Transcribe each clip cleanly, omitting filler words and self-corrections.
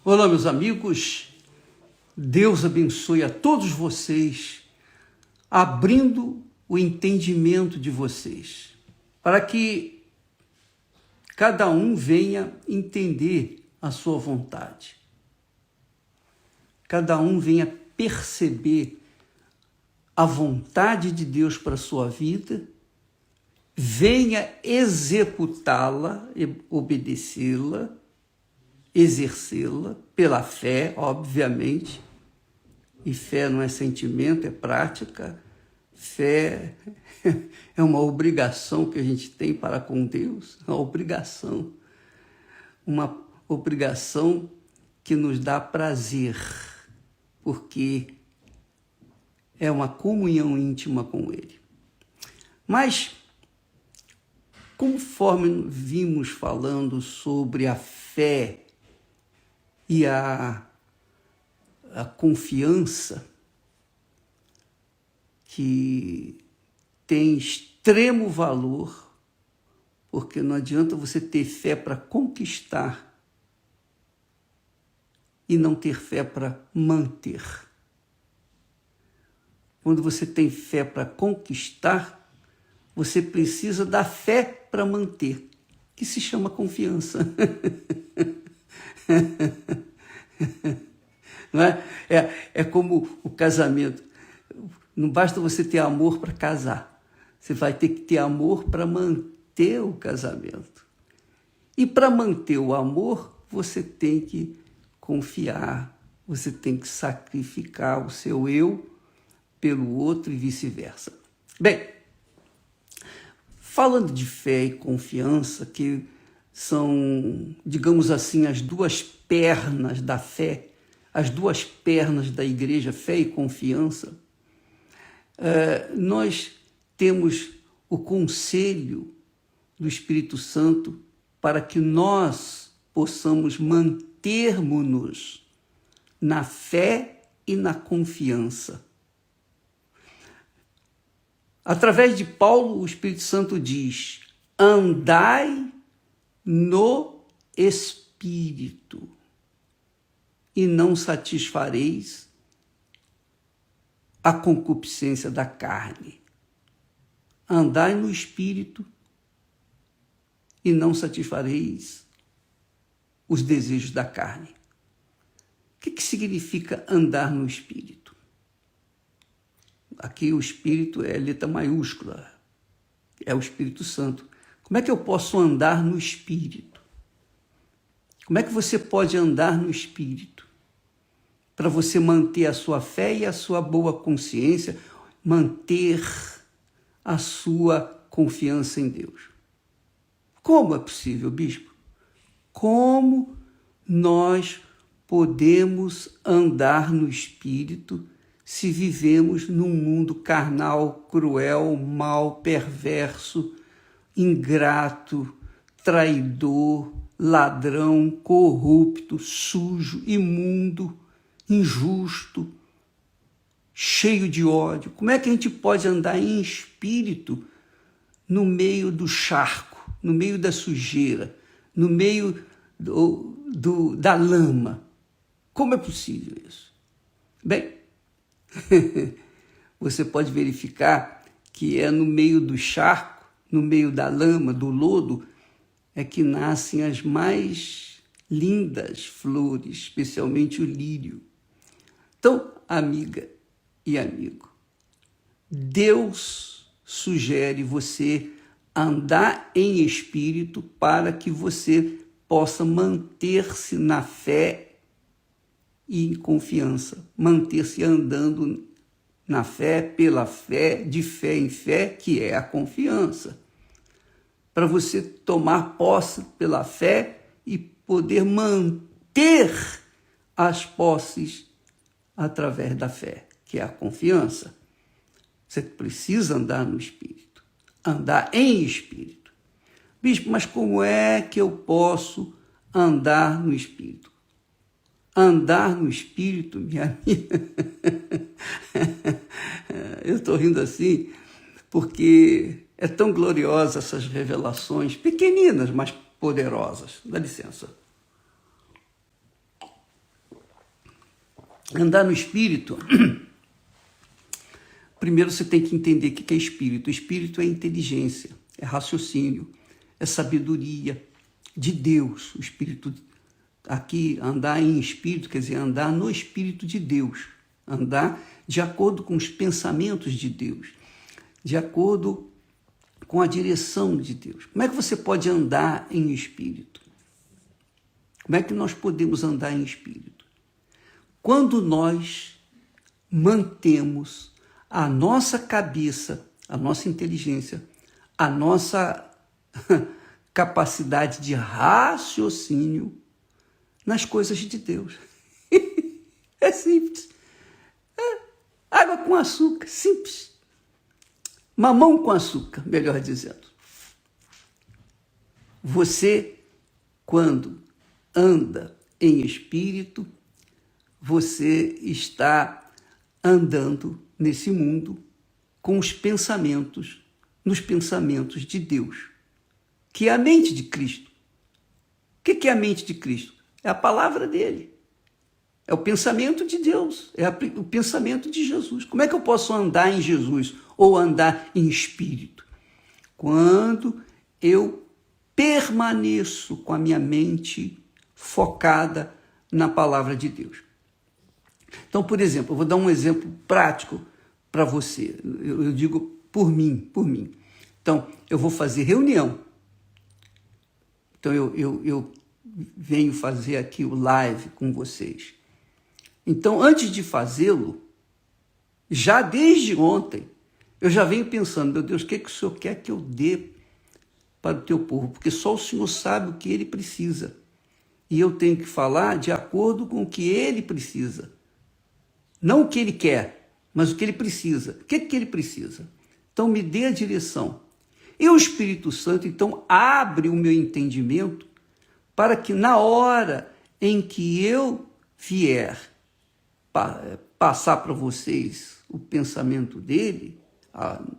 Olá, meus amigos. Deus abençoe a todos vocês, abrindo o entendimento de vocês, para que cada um venha entender a sua vontade. Cada um venha perceber a vontade de Deus para a sua vida, venha executá-la, obedecê-la, exercê-la pela fé, obviamente. E fé não é sentimento, é prática. Fé é uma obrigação que a gente tem para com Deus, uma obrigação que nos dá prazer, porque é uma comunhão íntima com Ele. Mas, conforme vimos falando sobre a fé e a confiança, que tem extremo valor, porque não adianta você ter fé para conquistar e não ter fé para manter. Quando você tem fé para conquistar, você precisa da fé para manter, que se chama confiança. Não é? É como o casamento. Não basta você ter amor para casar. Você vai ter que ter amor para manter o casamento. E para manter o amor, você tem que confiar, você tem que sacrificar o seu eu pelo outro e vice-versa. Bem, falando de fé e confiança, que são, digamos assim, as duas pernas da fé, as duas pernas da igreja, fé e confiança, nós temos o conselho do Espírito Santo para que nós possamos mantermos-nos na fé e na confiança. Através de Paulo, o Espírito Santo diz: andai no Espírito e não satisfareis a concupiscência da carne. Andai no Espírito e não satisfareis os desejos da carne. O que significa andar no Espírito? Aqui o Espírito é letra maiúscula, é o Espírito Santo. Como é que eu posso andar no Espírito? Como é que você pode andar no Espírito? Para você manter a sua fé e a sua boa consciência, manter a sua confiança em Deus. Como é possível, bispo? Como nós podemos andar no Espírito se vivemos num mundo carnal, cruel, mau, perverso, ingrato, traidor, ladrão, corrupto, sujo, imundo, injusto, cheio de ódio? Como é que a gente pode andar em espírito no meio do charco, no meio da sujeira, no meio da lama? Como é possível isso? Bem, você pode verificar que é no meio do charco, no meio da lama, do lodo, é que nascem as mais lindas flores, especialmente o lírio. Então, amiga e amigo, Deus sugere você andar em espírito para que você possa manter-se na fé e em confiança, manter-se andando na fé, pela fé, de fé em fé, que é a confiança. Para você tomar posse pela fé e poder manter as posses através da fé, que é a confiança. Você precisa andar no Espírito, andar em Espírito. Bispo, mas como é que eu posso andar no Espírito? Andar no Espírito, minha amiga, eu estou rindo assim, porque é tão gloriosa essas revelações, pequeninas, mas poderosas. Dá licença. Andar no espírito, primeiro você tem que entender o que é espírito. Espírito é inteligência, é raciocínio, é sabedoria de Deus. O espírito, aqui, andar em espírito, quer dizer, andar no espírito de Deus. Andar de acordo com os pensamentos de Deus, de acordo com a direção de Deus. Como é que você pode andar em espírito? Como é que nós podemos andar em espírito? Quando nós mantemos a nossa cabeça, a nossa inteligência, a nossa capacidade de raciocínio nas coisas de Deus. É simples. Água com açúcar, simples. Mamão com açúcar, melhor dizendo. Você, quando anda em espírito, você está andando nesse mundo com os pensamentos, nos pensamentos de Deus, que é a mente de Cristo. O que é a mente de Cristo? É a palavra dele. É o pensamento de Deus, é o pensamento de Jesus. Como é que eu posso andar em Jesus ou andar em espírito? Quando eu permaneço com a minha mente focada na palavra de Deus. Então, por exemplo, eu vou dar um exemplo prático para você. Eu digo por mim. Então, eu vou fazer reunião. Então, eu venho fazer aqui o live com vocês. Então, antes de fazê-lo, já desde ontem, eu já venho pensando, meu Deus, o que o Senhor quer que eu dê para o teu povo? Porque só o Senhor sabe o que ele precisa. E eu tenho que falar de acordo com o que ele precisa. Não o que ele quer, mas o que ele precisa. O que ele precisa? Então, me dê a direção. E o Espírito Santo, então, abre o meu entendimento para que na hora em que eu vier passar para vocês o pensamento dele,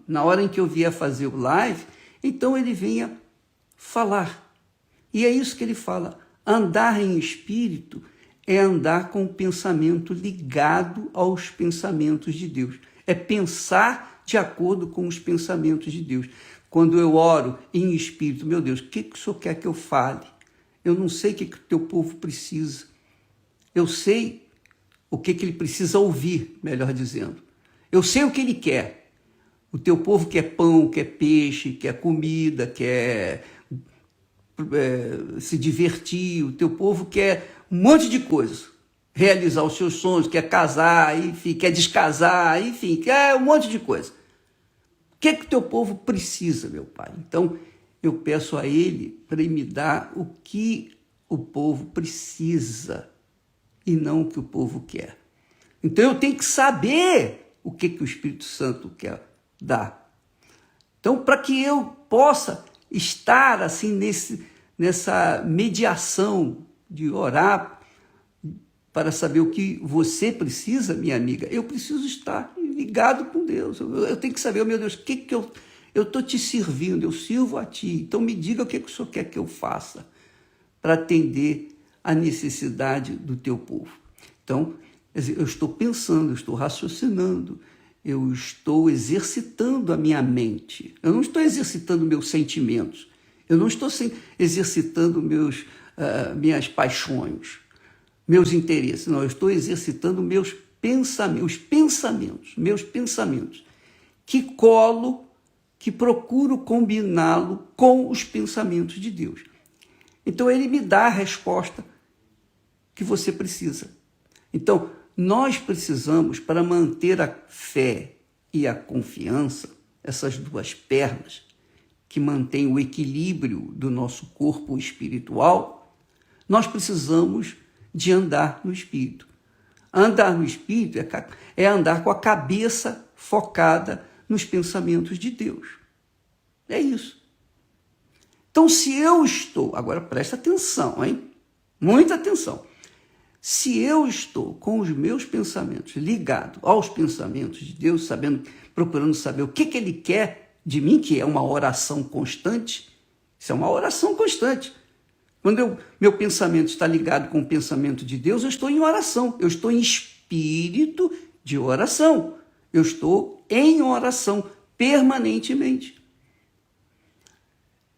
na hora em que eu vier fazer o live, então ele venha falar. E é isso que ele fala. Andar em espírito é andar com o pensamento ligado aos pensamentos de Deus. É pensar de acordo com os pensamentos de Deus. Quando eu oro em espírito, meu Deus, o que o Senhor quer que eu fale? Eu não sei o que o teu povo precisa. Eu sei o que ele precisa ouvir, melhor dizendo. Eu sei o que ele quer. O teu povo quer pão, quer peixe, quer comida, quer se divertir. O teu povo quer um monte de coisas. Realizar os seus sonhos, quer casar, enfim, quer descasar, enfim, quer um monte de coisa. O que o teu povo precisa, meu Pai? Então, eu peço a ele para ele me dar o que o povo precisa e não o que o povo quer. Então, eu tenho que saber o que o Espírito Santo quer dar. Então, para que eu possa estar assim nessa mediação de orar para saber o que você precisa, minha amiga, eu preciso estar ligado com Deus. Eu tenho que saber, oh, meu Deus, o que eu estou te servindo, eu sirvo a ti. Então me diga o que o Senhor quer que eu faça para atender a necessidade do teu povo. Então, eu estou pensando, eu estou raciocinando, eu estou exercitando a minha mente. Eu não estou exercitando meus sentimentos. Eu não estou exercitando minhas paixões, meus interesses. Não, eu estou exercitando meus pensamentos, que procuro combiná-lo com os pensamentos de Deus. Então, ele me dá a resposta que você precisa. Então, nós precisamos, para manter a fé e a confiança, essas duas pernas que mantêm o equilíbrio do nosso corpo espiritual, nós precisamos de andar no Espírito. Andar no Espírito é andar com a cabeça focada nos pensamentos de Deus. É isso. Então, se eu estou... Agora, presta atenção, hein? Muita atenção. Se eu estou com os meus pensamentos ligados aos pensamentos de Deus, procurando saber o que ele quer de mim, que é uma oração constante, isso é uma oração constante. Quando meu pensamento está ligado com o pensamento de Deus, eu estou em oração, eu estou em espírito. espírito de oração. Eu estou em oração permanentemente.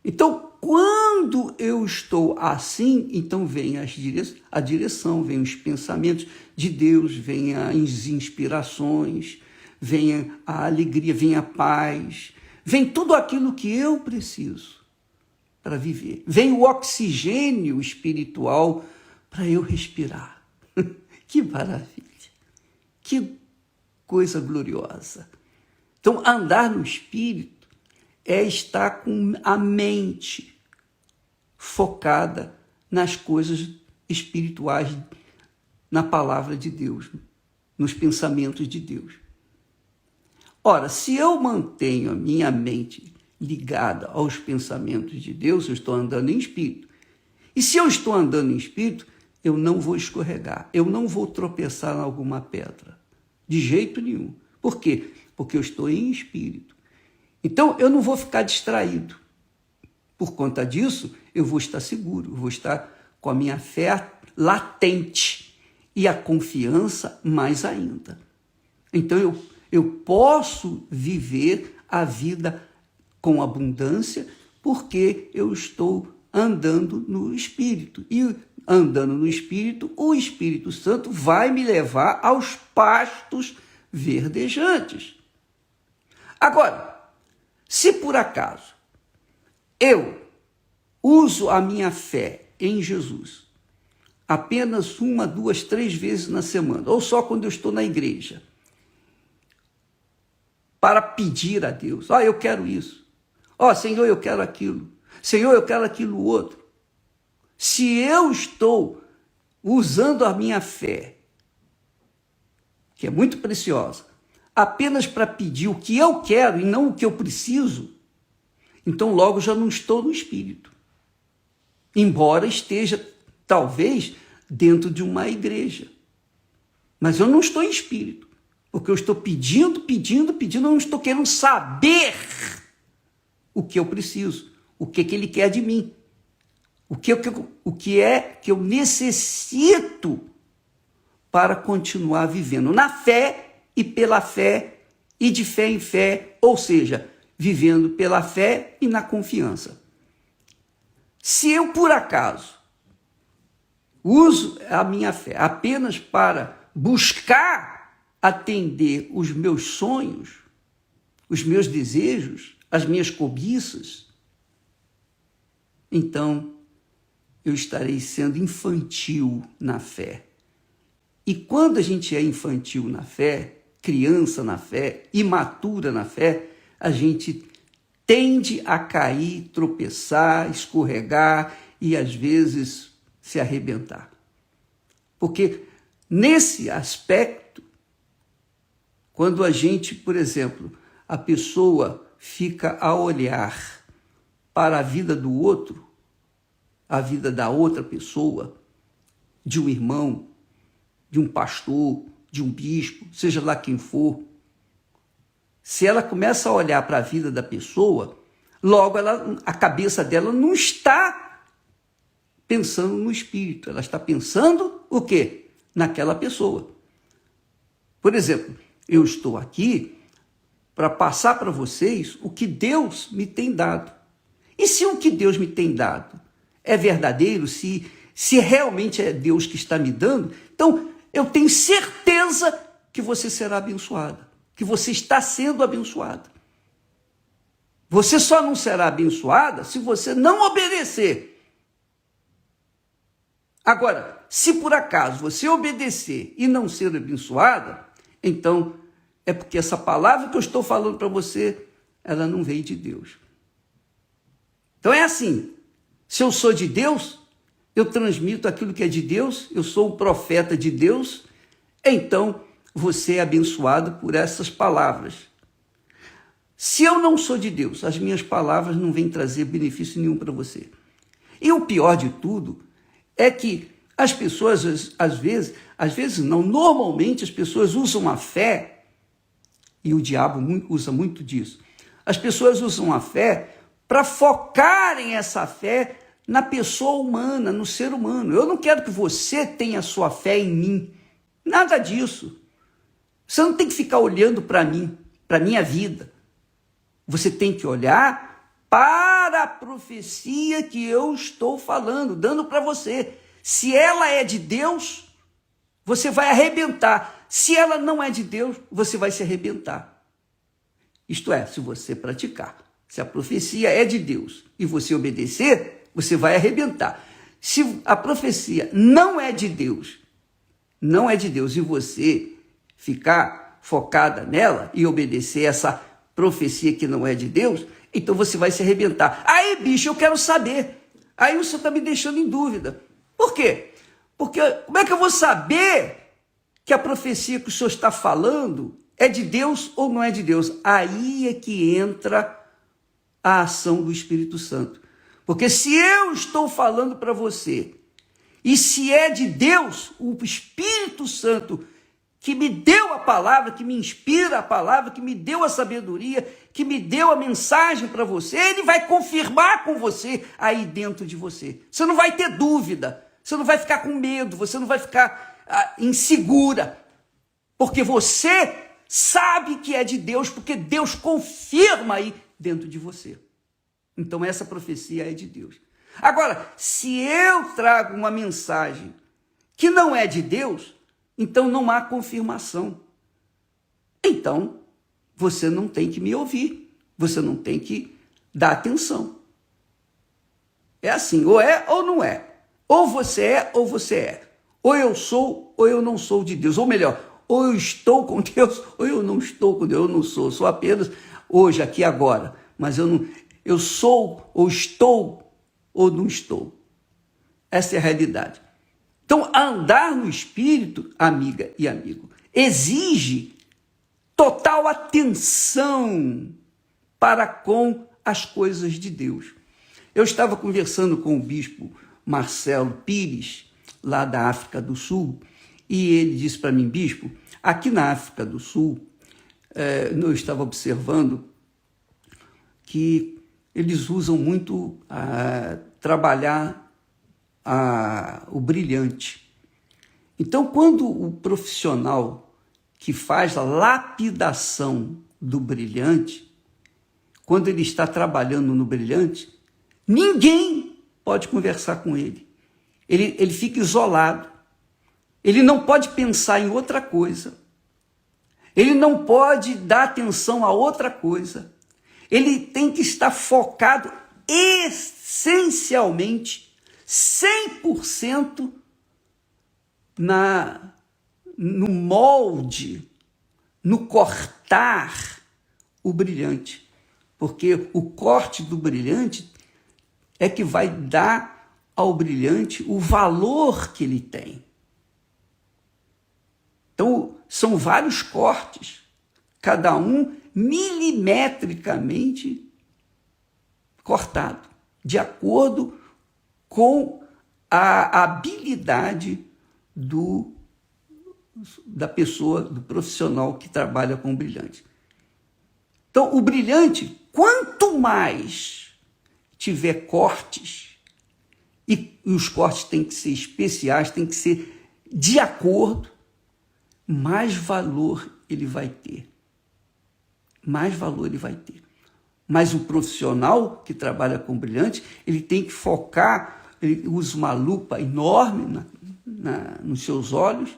Então, quando eu estou assim, então vem a direção, vem os pensamentos de Deus, vem as inspirações, vem a alegria, vem a paz, vem tudo aquilo que eu preciso para viver. Vem o oxigênio espiritual para eu respirar. Que maravilha! Que coisa gloriosa! Então, andar no Espírito é estar com a mente focada nas coisas espirituais, na palavra de Deus, nos pensamentos de Deus. Ora, se eu mantenho a minha mente ligada aos pensamentos de Deus, eu estou andando em Espírito. E se eu estou andando em Espírito, eu não vou escorregar, eu não vou tropeçar em alguma pedra, de jeito nenhum. Por quê? Porque eu estou em Espírito. Então, eu não vou ficar distraído. Por conta disso, eu vou estar seguro, eu vou estar com a minha fé latente e a confiança mais ainda. Então, eu posso viver a vida com abundância porque eu estou andando no Espírito. E andando no Espírito, o Espírito Santo vai me levar aos pastos verdejantes. Agora, se por acaso eu uso a minha fé em Jesus apenas 1, 2, 3 vezes na semana, ou só quando eu estou na igreja, para pedir a Deus, eu quero isso, Senhor, eu quero aquilo, Senhor, eu quero aquilo outro. Se eu estou usando a minha fé, que é muito preciosa, apenas para pedir o que eu quero e não o que eu preciso, então logo já não estou no Espírito. Embora esteja, talvez, dentro de uma igreja. Mas eu não estou em Espírito, porque eu estou pedindo, eu não estou querendo saber o que eu preciso, o que Ele quer de mim, o que é que eu necessito para continuar vivendo na fé e pela fé e de fé em fé, ou seja, vivendo pela fé e na confiança. Se eu, por acaso, uso a minha fé apenas para buscar atender os meus sonhos, os meus desejos, as minhas cobiças, então eu estarei sendo infantil na fé. E quando a gente é infantil na fé, criança na fé, imatura na fé, a gente tende a cair, tropeçar, escorregar e, às vezes, se arrebentar. Porque, nesse aspecto, quando a gente, por exemplo, a pessoa fica a olhar para a vida do outro, a vida da outra pessoa, de um irmão, de um pastor, de um bispo, seja lá quem for, se ela começa a olhar para a vida da pessoa, logo a cabeça dela não está pensando no Espírito, ela está pensando o quê? Naquela pessoa. Por exemplo, eu estou aqui para passar para vocês o que Deus me tem dado. E se o que Deus me tem dado é verdadeiro, se realmente é Deus que está me dando, então eu tenho certeza que você será abençoada, que você está sendo abençoada. Você só não será abençoada se você não obedecer. Agora, se por acaso você obedecer e não ser abençoada, então é porque essa palavra que eu estou falando para você, ela não veio de Deus. Então é assim, se eu sou de Deus, eu transmito aquilo que é de Deus, eu sou o profeta de Deus, então você é abençoado por essas palavras. Se eu não sou de Deus, as minhas palavras não vêm trazer benefício nenhum para você. E o pior de tudo é que as pessoas, às vezes não, normalmente as pessoas usam a fé, e o diabo usa muito disso, as pessoas usam a fé para focarem essa fé na pessoa humana, no ser humano. Eu não quero que você tenha sua fé em mim. Nada disso. Você não tem que ficar olhando para mim, para a minha vida. Você tem que olhar para a profecia que eu estou falando, dando para você. Se ela é de Deus, você vai arrebentar. Se ela não é de Deus, você vai se arrebentar. Isto é, se você praticar. Se a profecia é de Deus e você obedecer, você vai arrebentar. Se a profecia não é de Deus, e você ficar focada nela e obedecer essa profecia que não é de Deus, então você vai se arrebentar. Aí, bicho, eu quero saber. Aí o senhor está me deixando em dúvida. Por quê? Porque como é que eu vou saber que a profecia que o senhor está falando é de Deus ou não é de Deus? Aí é que entra a ação do Espírito Santo. Porque se eu estou falando para você, e se é de Deus, o Espírito Santo, que me deu a palavra, que me inspira a palavra, que me deu a sabedoria, que me deu a mensagem para você, ele vai confirmar com você aí dentro de você. Você não vai ter dúvida, você não vai ficar com medo, você não vai ficar insegura, porque você sabe que é de Deus, porque Deus confirma aí dentro de você. Então essa profecia é de Deus. Agora, se eu trago uma mensagem que não é de Deus, então não há confirmação. Então, você não tem que me ouvir, você não tem que dar atenção. É assim, ou é ou não é. Ou você é ou você é. Ou eu sou ou eu não sou de Deus. Ou melhor, ou eu estou com Deus ou eu não estou com Deus. Eu não sou, sou apenas hoje, aqui, agora. Mas eu sou ou estou ou não estou. Essa é a realidade. Então, andar no Espírito, amiga e amigo, exige total atenção para com as coisas de Deus. Eu estava conversando com o bispo Marcelo Pires, lá da África do Sul, e ele disse para mim, bispo, aqui na África do Sul, eu estava observando que eles usam muito trabalhar o brilhante. Então, quando o profissional que faz a lapidação do brilhante, quando ele está trabalhando no brilhante, ninguém pode conversar com ele. Ele fica isolado. Ele não pode pensar em outra coisa. Ele não pode dar atenção a outra coisa. Ele tem que estar focado essencialmente, 100% no molde, no cortar o brilhante. Porque o corte do brilhante é que vai dar ao brilhante o valor que ele tem. Então, são vários cortes, cada um milimetricamente cortado, de acordo com a habilidade da pessoa, do profissional que trabalha com o brilhante. Então, o brilhante, quanto mais tiver cortes, e os cortes têm que ser especiais, têm que ser de acordo, mais valor ele vai ter. Mais valor ele vai ter. Mas o profissional que trabalha com brilhante, ele tem que focar, ele usa uma lupa enorme nos seus olhos,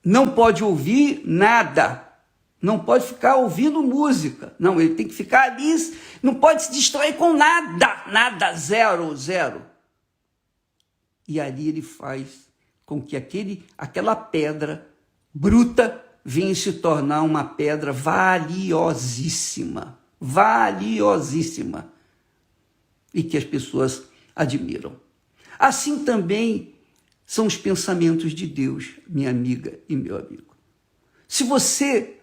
não pode ouvir nada, não pode ficar ouvindo música, não, ele tem que ficar ali, não pode se distrair com nada, zero. E ali ele faz com que aquela pedra bruta venha se tornar uma pedra valiosíssima, e que as pessoas admiram. Assim também são os pensamentos de Deus, minha amiga e meu amigo. Se você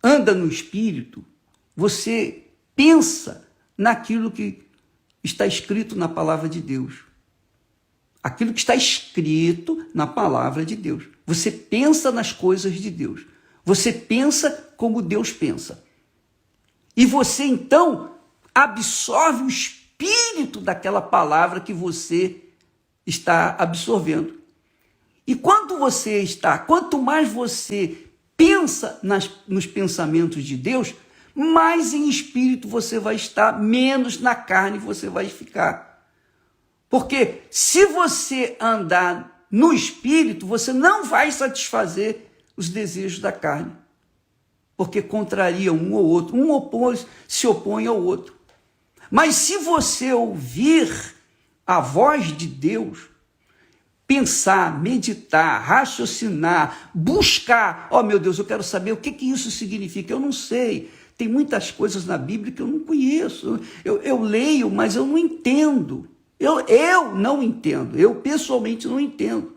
anda no Espírito, você pensa naquilo que está escrito na palavra de Deus. Aquilo que está escrito na palavra de Deus. Você pensa nas coisas de Deus. Você pensa como Deus pensa. E você, então, absorve o espírito daquela palavra que você está absorvendo. E quanto mais você pensa nos pensamentos de Deus, mais em espírito você vai estar, menos na carne você vai ficar. Porque se você andar no espírito, você não vai satisfazer os desejos da carne. Porque contraria um ou outro, se opõe ao outro. Mas se você ouvir a voz de Deus, pensar, meditar, raciocinar, buscar, meu Deus, eu quero saber o que isso significa, eu não sei. Tem muitas coisas na Bíblia que eu não conheço. Eu leio, mas eu não entendo. Eu não entendo. Eu pessoalmente não entendo.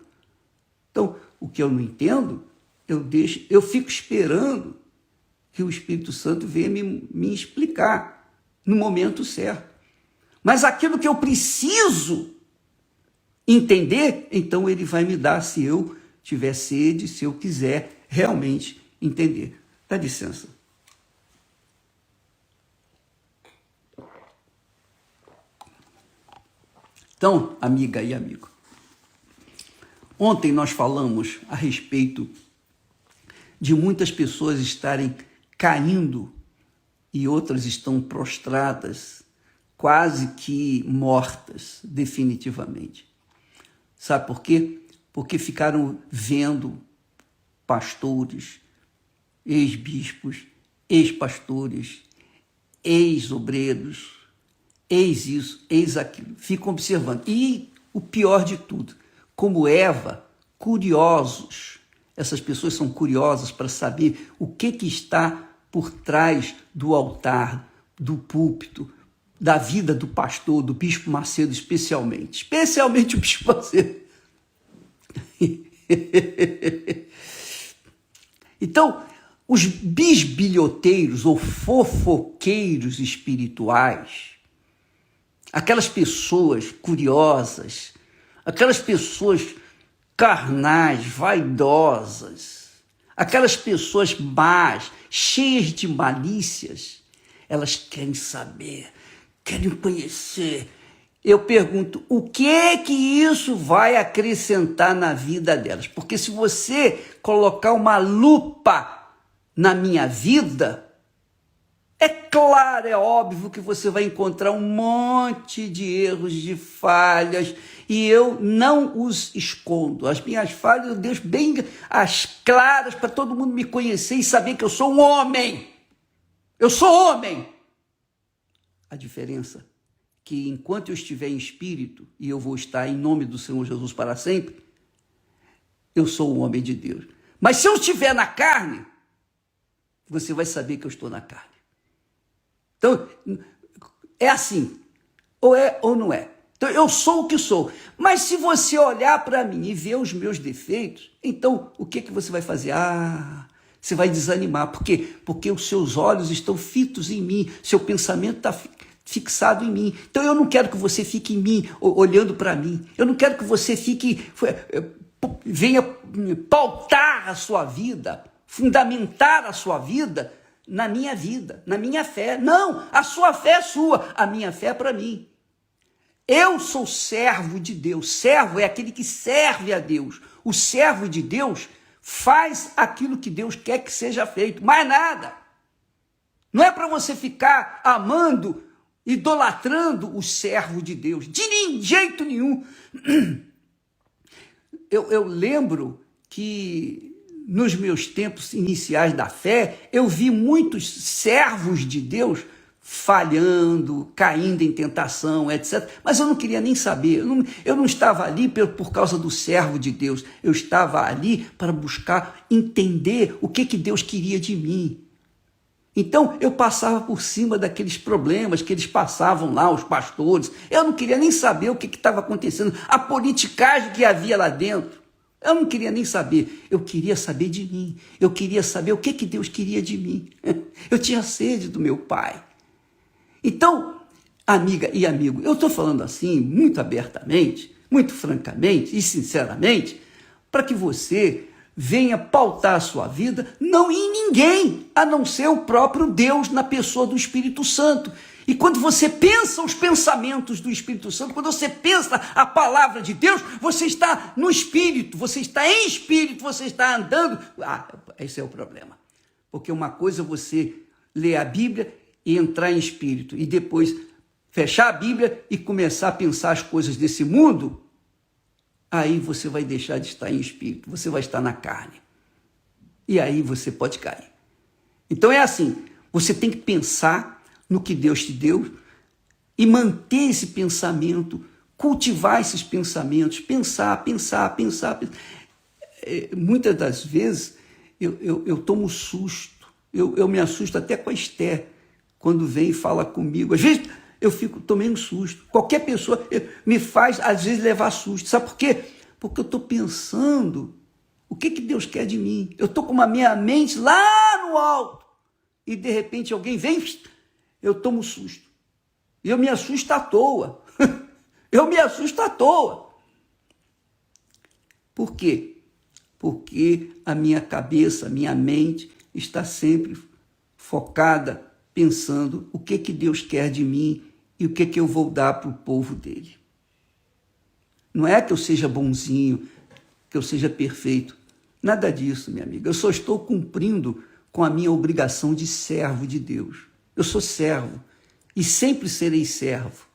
Então, o que eu não entendo, eu fico esperando que o Espírito Santo venha me explicar no momento certo. Mas aquilo que eu preciso entender, então ele vai me dar se eu tiver sede, se eu quiser realmente entender. Dá licença. Então, amiga e amigo, ontem nós falamos a respeito de muitas pessoas estarem caindo e outras estão prostradas, quase que mortas definitivamente. Sabe por quê? Porque ficaram vendo pastores, ex-bispos, ex-pastores, ex-obreiros, eis isso, eis aquilo, ficam observando. E o pior de tudo, como Eva, curiosos. Essas pessoas são curiosas para saber o que está por trás do altar, do púlpito, da vida do pastor, do bispo Macedo especialmente o bispo Macedo. Então, os bisbilhoteiros ou fofoqueiros espirituais, aquelas pessoas curiosas, aquelas pessoas carnais, vaidosas, aquelas pessoas más, cheias de malícias, elas querem saber, querem conhecer. Eu pergunto, o que é que isso vai acrescentar na vida delas? Porque se você colocar uma lupa na minha vida, é claro, é óbvio que você vai encontrar um monte de erros, de falhas, e eu não os escondo. As minhas falhas eu deixo bem as claras para todo mundo me conhecer e saber que eu sou um homem. Eu sou homem. A diferença é que enquanto eu estiver em espírito, e eu vou estar em nome do Senhor Jesus para sempre, eu sou um homem de Deus. Mas se eu estiver na carne, você vai saber que eu estou na carne. Então, é assim, ou é ou não é. Então, eu sou o que sou. Mas se você olhar para mim e ver os meus defeitos, então, o que você vai fazer? Você vai desanimar. Por quê? Porque os seus olhos estão fitos em mim, seu pensamento está fixado em mim. Então, eu não quero que você fique em mim, olhando para mim. Eu não quero que você venha pautar a sua vida, fundamentar a sua vida na minha vida, na minha fé. Não, a sua fé é sua, a minha fé é para mim. Eu sou servo de Deus. Servo é aquele que serve a Deus. O servo de Deus faz aquilo que Deus quer que seja feito, mais nada. Não é para você ficar amando, idolatrando o servo de Deus, de jeito nenhum. Eu lembro que nos meus tempos iniciais da fé, eu vi muitos servos de Deus falhando, caindo em tentação, etc. Mas eu não queria nem saber, eu não estava ali por causa do servo de Deus, eu estava ali para buscar entender o que Deus queria de mim. Então, eu passava por cima daqueles problemas que eles passavam lá, os pastores. Eu não queria nem saber o que estava acontecendo, a politicagem que havia lá dentro. Eu não queria nem saber, eu queria saber de mim. Eu queria saber o que Deus queria de mim. Eu tinha sede do meu Pai. Então, amiga e amigo, eu estou falando assim, muito abertamente, muito francamente e sinceramente, para que você venha pautar a sua vida não em ninguém, a não ser o próprio Deus na pessoa do Espírito Santo. E quando você pensa os pensamentos do Espírito Santo, quando você pensa a palavra de Deus, você está no Espírito, você está em Espírito, você está andando. Esse é o problema. Porque uma coisa é você ler a Bíblia e entrar em Espírito, e depois fechar a Bíblia e começar a pensar as coisas desse mundo, aí você vai deixar de estar em Espírito, você vai estar na carne. E aí você pode cair. Então é assim, você tem que pensar no que Deus te deu e manter esse pensamento, cultivar esses pensamentos, pensar. Muitas das vezes eu tomo susto, eu me assusto até com a Esther, quando vem e fala comigo. Às vezes eu tomei um susto. Qualquer pessoa me faz, às vezes, levar susto. Sabe por quê? Porque eu estou pensando o que Deus quer de mim. Eu estou com a minha mente lá no alto e, de repente, alguém vem, eu tomo susto. E eu me assusto à toa. Eu me assusto à toa. Por quê? Porque a minha cabeça, a minha mente está sempre focada, pensando o que Deus quer de mim e o que eu vou dar para o povo dele. Não é que eu seja bonzinho, que eu seja perfeito. Nada disso, minha amiga. Eu só estou cumprindo com a minha obrigação de servo de Deus. Eu sou servo e sempre serei servo.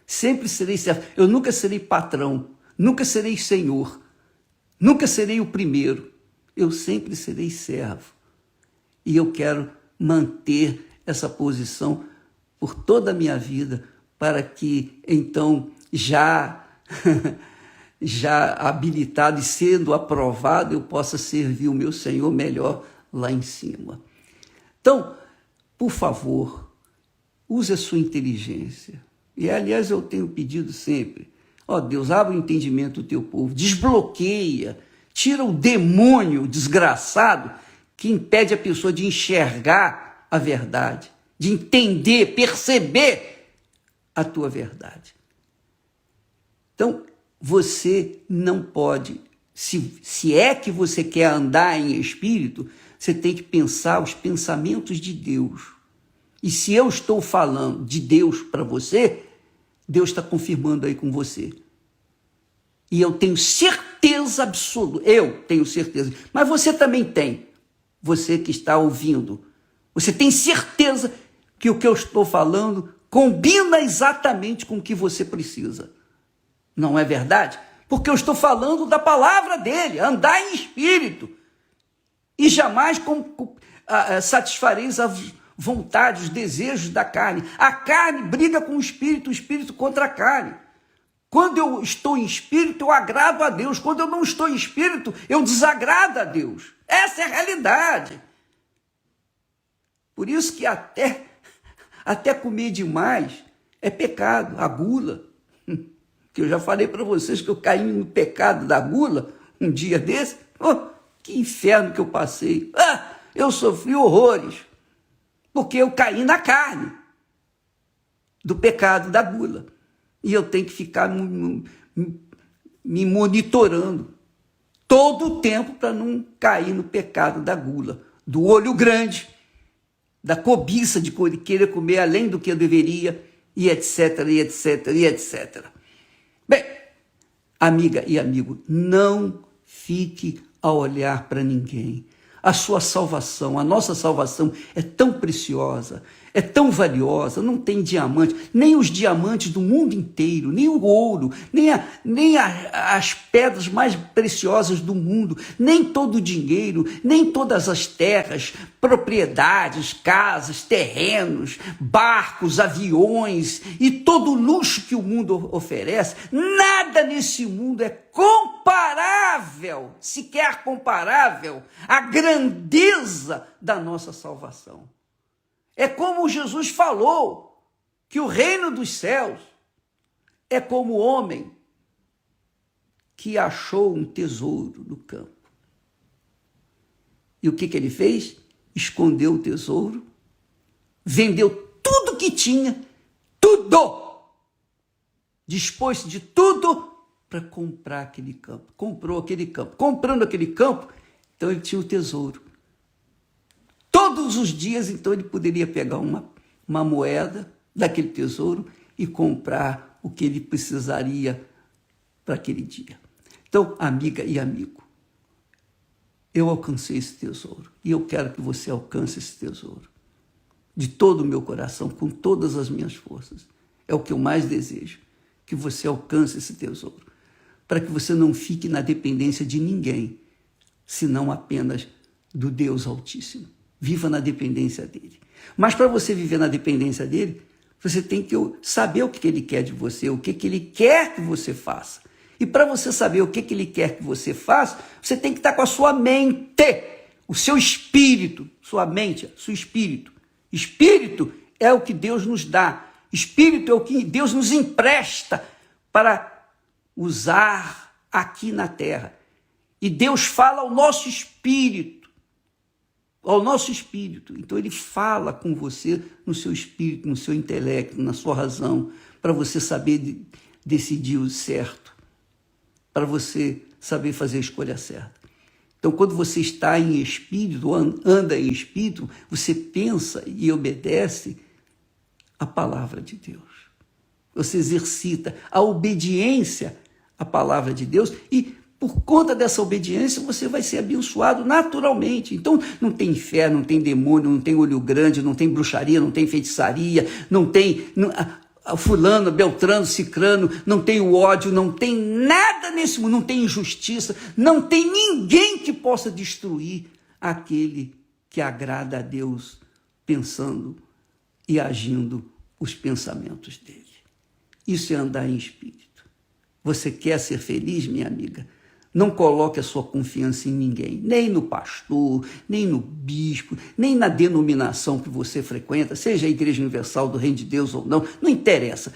Sempre serei servo. Eu nunca serei patrão, nunca serei senhor, nunca serei o primeiro. Eu sempre serei servo. E eu quero manter essa posição por toda a minha vida, para que, então, já habilitado e sendo aprovado, eu possa servir o meu Senhor melhor lá em cima. Então, por favor, use a sua inteligência. E, aliás, eu tenho pedido sempre, Deus, abre o entendimento do teu povo, desbloqueia, tira o demônio desgraçado que impede a pessoa de enxergar a verdade, de entender, perceber a tua verdade. Então, você não pode, se é que você quer andar em espírito, você tem que pensar os pensamentos de Deus. E se eu estou falando de Deus para você, Deus está confirmando aí com você. E eu tenho certeza absoluta, eu tenho certeza, mas você também tem, você que está ouvindo, você tem certeza que o que eu estou falando combina exatamente com o que você precisa. Não é verdade? Porque eu estou falando da palavra dele, andar em espírito. E jamais satisfareis a vontade, os desejos da carne. A carne briga com o espírito contra a carne. Quando eu estou em espírito, eu agrado a Deus. Quando eu não estou em espírito, eu desagrado a Deus. Essa é a realidade. Por isso que até comer demais é pecado, a gula. Que eu já falei para vocês que eu caí no pecado da gula um dia desse. Que inferno que eu passei. Eu sofri horrores, porque eu caí na carne do pecado da gula. E eu tenho que ficar me monitorando todo o tempo para não cair no pecado da gula, do olho grande, da cobiça de querer comer além do que eu deveria, e etc, e etc, e etc. Bem, amiga e amigo, não fique a olhar para ninguém. A sua salvação, a nossa salvação é tão preciosa, é tão valiosa, não tem diamante, nem os diamantes do mundo inteiro, nem o ouro, nem as pedras mais preciosas do mundo, nem todo o dinheiro, nem todas as terras, propriedades, casas, terrenos, barcos, aviões e todo o luxo que o mundo oferece, nada nesse mundo é comparável, sequer comparável, à grandeza da nossa salvação. É como Jesus falou, que o reino dos céus é como o homem que achou um tesouro no campo. E o que ele fez? Escondeu o tesouro, vendeu tudo que tinha, tudo, dispôs-se de tudo para comprar aquele campo. Comprou aquele campo. Comprando aquele campo, então ele tinha o tesouro. Todos os dias, então, ele poderia pegar uma uma moeda daquele tesouro e comprar o que ele precisaria para aquele dia. Então, amiga e amigo, eu alcancei esse tesouro e eu quero que você alcance esse tesouro de todo o meu coração, com todas as minhas forças. É o que eu mais desejo, que você alcance esse tesouro, para que você não fique na dependência de ninguém, senão apenas do Deus Altíssimo. Viva na dependência dele. Mas para você viver na dependência dele, você tem que saber o que ele quer de você, o que ele quer que você faça. E para você saber o que ele quer que você faça, você tem que estar com a sua mente, o seu espírito, sua mente, seu espírito. Espírito é o que Deus nos dá. Espírito é o que Deus nos empresta para usar aqui na terra. E Deus fala ao nosso espírito. Ao nosso espírito. Então ele fala com você no seu espírito, no seu intelecto, na sua razão, para você saber decidir o certo, para você saber fazer a escolha certa. Então, quando você está em espírito, anda em espírito, você pensa e obedece a palavra de Deus. Você exercita a obediência à palavra de Deus e, por conta dessa obediência, você vai ser abençoado naturalmente. Então, não tem inferno, não tem demônio, não tem olho grande, não tem bruxaria, não tem feitiçaria, não tem fulano, beltrano, cicrano, não tem o ódio, não tem nada nesse mundo, não tem injustiça, não tem ninguém que possa destruir aquele que agrada a Deus pensando e agindo os pensamentos dele. Isso é andar em espírito. Você quer ser feliz, minha amiga? Não coloque a sua confiança em ninguém, nem no pastor, nem no bispo, nem na denominação que você frequenta, seja a Igreja Universal do Reino de Deus ou não, não interessa.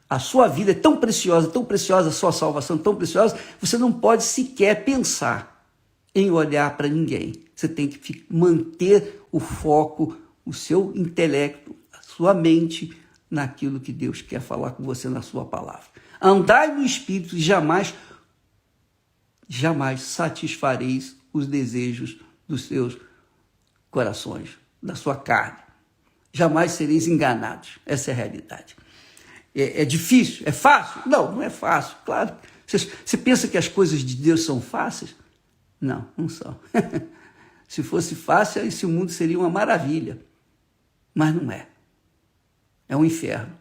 A sua vida é tão preciosa, a sua salvação é tão preciosa, você não pode sequer pensar em olhar para ninguém. Você tem que manter o foco, o seu intelecto, a sua mente naquilo que Deus quer falar com você na sua palavra. Andai no Espírito e jamais satisfareis os desejos dos seus corações, da sua carne. Jamais sereis enganados. Essa é a realidade. É difícil? É fácil? Não, não é fácil. Claro. Você pensa que as coisas de Deus são fáceis? Não, não são. Se fosse fácil, esse mundo seria uma maravilha. Mas não é. É um inferno.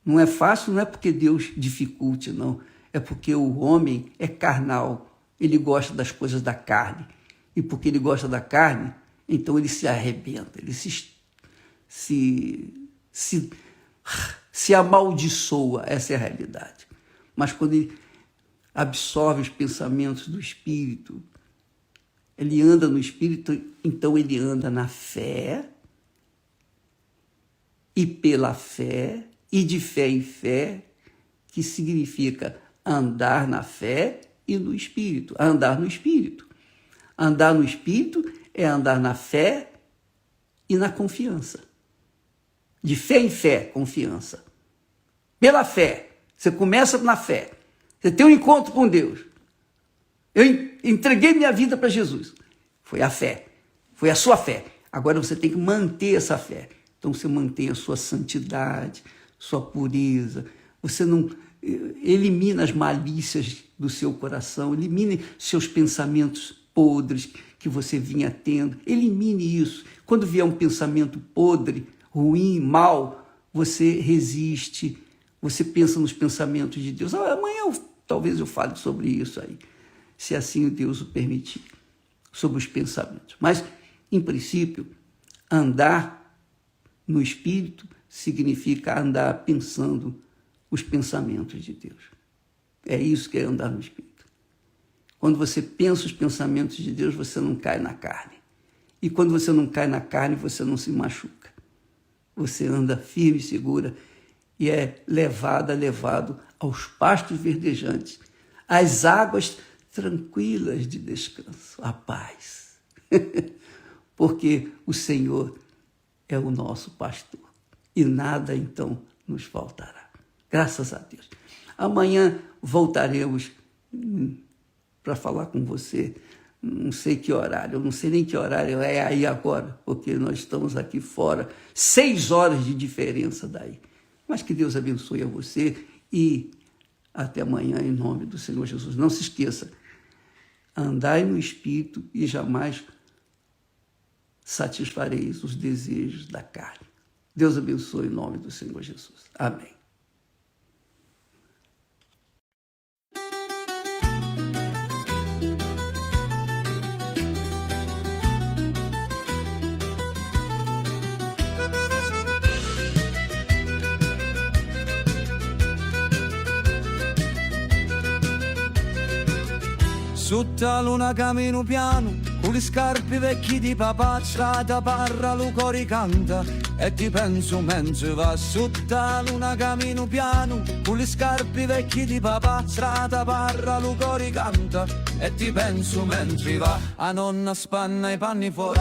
Não é fácil, não é porque Deus dificulte, não. É porque o homem é carnal, ele gosta das coisas da carne. E porque ele gosta da carne, então ele se arrebenta, ele se amaldiçoa, essa é a realidade. Mas quando ele absorve os pensamentos do Espírito, ele anda no Espírito, então ele anda na fé, e pela fé, e de fé em fé, que significa andar na fé e no Espírito. Andar no Espírito. Andar no Espírito é andar na fé e na confiança. De fé em fé, confiança. Pela fé. Você começa na fé. Você tem um encontro com Deus. Eu entreguei minha vida para Jesus. Foi a fé. Foi a sua fé. Agora você tem que manter essa fé. Então você mantém a sua santidade, sua pureza. Você não elimina as malícias do seu coração, elimine seus pensamentos podres que você vinha tendo, elimine isso. Quando vier um pensamento podre, ruim, mal, você resiste, você pensa nos pensamentos de Deus. Amanhã talvez eu fale sobre isso aí, se assim Deus o permitir, sobre os pensamentos. Mas, em princípio, andar no Espírito significa andar pensando os pensamentos de Deus. É isso que é andar no Espírito. Quando você pensa os pensamentos de Deus, você não cai na carne. E quando você não cai na carne, você não se machuca. Você anda firme e segura e é levado aos pastos verdejantes, às águas tranquilas de descanso, a paz. Porque o Senhor é o nosso pastor e nada então nos faltará. Graças a Deus. Amanhã voltaremos para falar com você não sei que horário, eu não sei nem que horário é aí agora, porque nós estamos aqui fora, 6 horas de diferença daí. Mas que Deus abençoe a você e até amanhã, em nome do Senhor Jesus. Não se esqueça, andai no Espírito e jamais satisfareis os desejos da carne. Deus abençoe em nome do Senhor Jesus. Amém. Sotto la luna cammino piano, con le scarpe vecchie di papà, strada parra, lo cori canta, e ti penso mentre va. Sotto la luna cammino piano, con le scarpe vecchie di papà, strada parra, lo cori canta, e ti penso mentre va. A nonna spanna i panni fuori,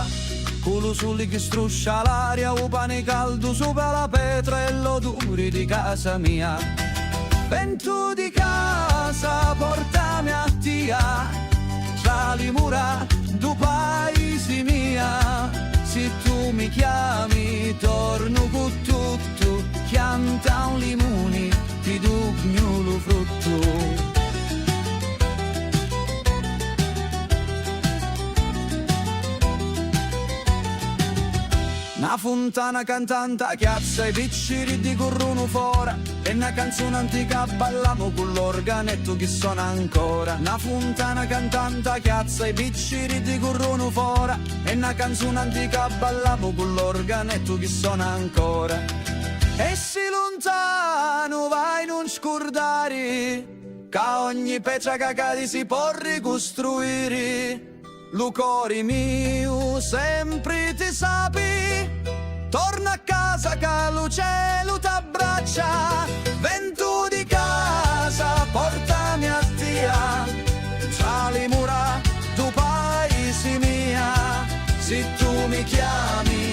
culo soli che struscia l'aria, o pane caldo sopra la pietra e l'odore di casa mia. Vento di casa, portami a tia, tra le mura du paese mia. Se tu mi chiami, torno con tutto, chianta un limone, ti do lo frutto. Una fontana cantante chiazza i picciri di corrono fuori, e una canzone antica balliamo con l'organetto che suona ancora. Una fontana cantante chiazza i picciri di corrono fuori, e una canzone antica balliamo con l'organetto che suona ancora. E se lontano vai non scordare, che ogni pezza cagati si può ricostruire. Lo cuore mio sempre ti sapi, torna a casa che lo cielo t'abbraccia. Vento di casa, portami a via, tra le mura tu paesi mia. Se tu mi chiami